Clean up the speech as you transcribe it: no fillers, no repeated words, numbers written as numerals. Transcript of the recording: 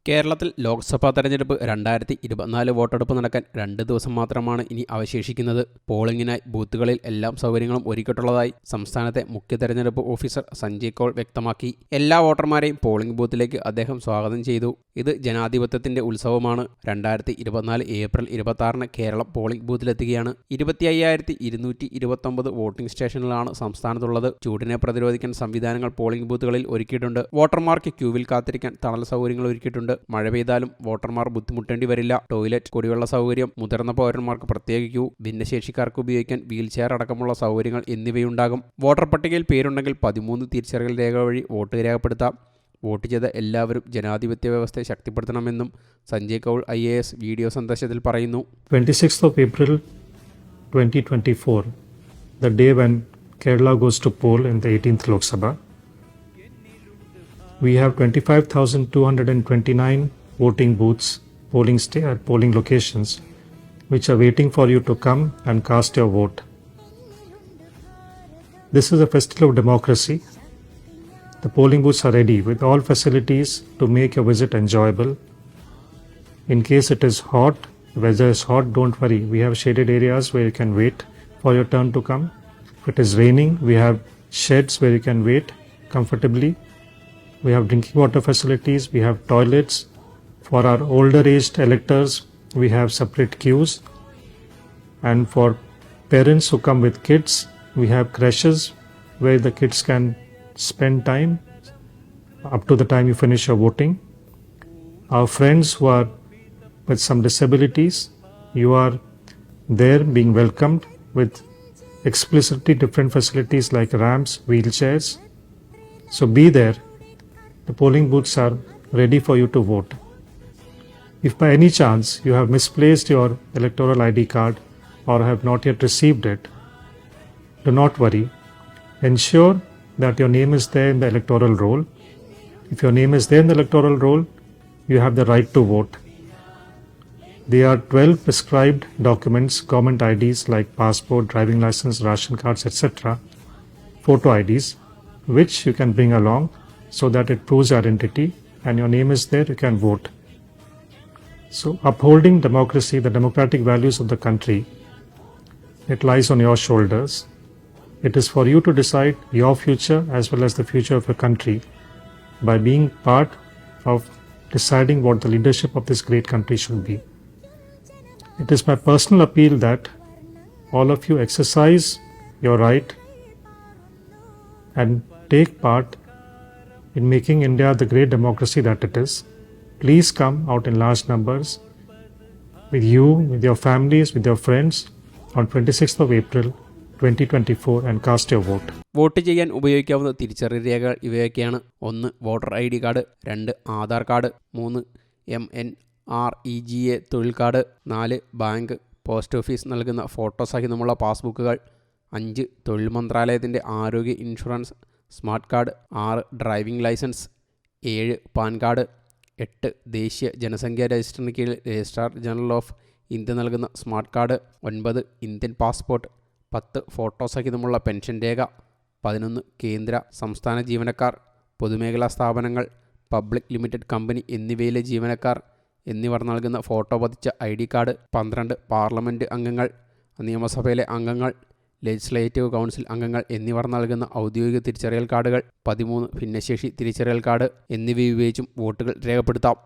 കേരളത്തിൽ ലോക്സഭാ തെരഞ്ഞെടുപ്പ് 2024 വോട്ടെടുപ്പ് നടക്കാൻ 2 ദിവസം മാത്രമാണ് ഇനി അവശേഷിക്കുന്നത്. പോളിംഗിനായി ബൂത്തുകളിൽ എല്ലാ സൗകര്യങ്ങളും ഒരുക്കിയിട്ടുള്ളതായി സംസ്ഥാനത്തെ മുഖ്യ തെരഞ്ഞെടുപ്പ് ഓഫീസർ സഞ്ജയ് കൗൾ വ്യക്തമാക്കി. എല്ലാ വോട്ടർമാരെയും പോളിംഗ് ബൂത്തിലേക്ക് അദ്ദേഹം സ്വാഗതം ചെയ്തു. ഇത് ജനാധിപത്യത്തിന്റെ ഉത്സവമാണ്. 2024 ഏപ്രിൽ 26 കേരളം പോളിംഗ് ബൂത്തിലെത്തുകയാണ്. 25,229 വോട്ടിംഗ് സ്റ്റേഷനുകളാണ് സംസ്ഥാനത്തുള്ളത്. ചൂടിനെ പ്രതിരോധിക്കാൻ സംവിധാനങ്ങൾ പോളിംഗ് ബൂത്തുകളിൽ ഒരുക്കിയിട്ടുണ്ട്. വോട്ടർമാർക്ക് ക്യൂവിൽ കാത്തിരിക്കാൻ തണൽ സൗകര്യങ്ങൾ ഒരുക്കിയിട്ടുണ്ട്. മഴ പെയ്താലും വോട്ടർമാർ ബുദ്ധിമുട്ടേണ്ടി വരില്ല. ടോയ്ലറ്റ്, കുടിവെള്ള സൗകര്യം, മുതിർന്ന പൗരന്മാർക്ക് പ്രത്യേക ക്യൂ, ഭിന്നശേഷിക്കാർക്ക് ഉപയോഗിക്കാൻ വീൽ ചെയർ അടക്കമുള്ള സൗകര്യങ്ങൾ എന്നിവയുണ്ടാകും. വോട്ടർ പട്ടികയിൽ പേരുണ്ടെങ്കിൽ 13 തിരിച്ചറിയൽ രേഖ വഴി വോട്ട് രേഖപ്പെടുത്താം. വോട്ട് ചെയ്ത എല്ലാവരും ജനാധിപത്യ വ്യവസ്ഥയെ ശക്തിപ്പെടുത്തണമെന്നും സഞ്ജയ് കൗൾ IAS വീഡിയോ സന്ദേശത്തിൽ പറയുന്നു. 26th of April 2024, the day when Kerala goes to poll in the 18th Lok Sabha, we have 25,229 voting booths, polling locations, which are waiting for you to come and cast your vote. This is a festival of democracy. The polling booths are ready with all facilities to make your visit enjoyable. In case it is hot, weather is hot, don't worry. We have shaded areas where you can wait for your turn to come. If it is raining, we have sheds where you can wait comfortably. We have drinking water facilities, we have toilets. For our older aged electors, we have separate queues. And for parents who come with kids, we have creches where the kids can spend time up to the time you finish your voting. Our friends who are with some disabilities, you are there being welcomed with explicitly different facilities like ramps, wheelchairs. So be there. The polling booths are ready for you to vote. If by any chance you have misplaced your electoral ID card or have not yet received it, do not worry. Ensure that your name is there in the electoral roll. If your name is there in the electoral roll, you have the right to vote. There are 12 prescribed documents, government IDs like passport, driving license, ration cards, etc., photo IDs, which you can bring along so that it proves identity and your name is there, you can vote. So upholding democracy, the democratic values of the country, it lies on your shoulders. It is for you to decide your future as well as the future of your country by being part of deciding what the leadership of this great country should be. It is my personal appeal that all of you exercise your right and take part in making India the great democracy that it is. Please come out in large numbers with you, with your families, with your friends on 26th of April 2024 and cast your vote. Vote ചെയ്യാൻ ഉപയോഗിക്കാവുന്ന തിരിച്ചറിയൽ രേഖകൾ ഇവയൊക്കെയാണ്. 1 voter ID card, 2 Aadhaar card, 3 MNREGA തൊഴിൽ card, 4 bank, post office നൽകുന്ന photo സഹിതമുള്ള പാസ്ബുക്കുകൾ, 5 തൊഴിൽ മന്ത്രാലയത്തിൻ്റെ ആരോഗ്യ insurance smart card, 6 driving licence, 7 PAN card, 8 ദേശീയ ജനസംഖ്യാ രജിസ്റ്ററിന് കീഴിൽ രജിസ്ട്രാർ ജനറൽ ഓഫ് ഇന്ത്യ നൽകുന്ന smart card, 9 Indian passport, 10 photo സഹിതമുള്ള പെൻഷൻ രേഖ, 11 കേന്ദ്ര സംസ്ഥാന ജീവനക്കാർ, പൊതുമേഖലാ സ്ഥാപനങ്ങൾ, പബ്ലിക് ലിമിറ്റഡ് കമ്പനി എന്നിവയിലെ ജീവനക്കാർ എന്നിവർ നൽകുന്ന ഫോട്ടോ പതിച്ച ID കാർഡ്, 12 പാർലമെൻറ്റ് അംഗങ്ങൾ, നിയമസഭയിലെ അംഗങ്ങൾ, ലെജിസ്ലേറ്റീവ് കൗൺസിൽ അംഗങ്ങൾ എന്നിവർ നൽകുന്ന ഔദ്യോഗിക തിരിച്ചറിയൽ കാർഡുകൾ, 13 ഭിന്നശേഷി തിരിച്ചറിയൽ കാർഡ് എന്നിവ ഉപയോഗിച്ചും വോട്ടുകൾ രേഖപ്പെടുത്താം.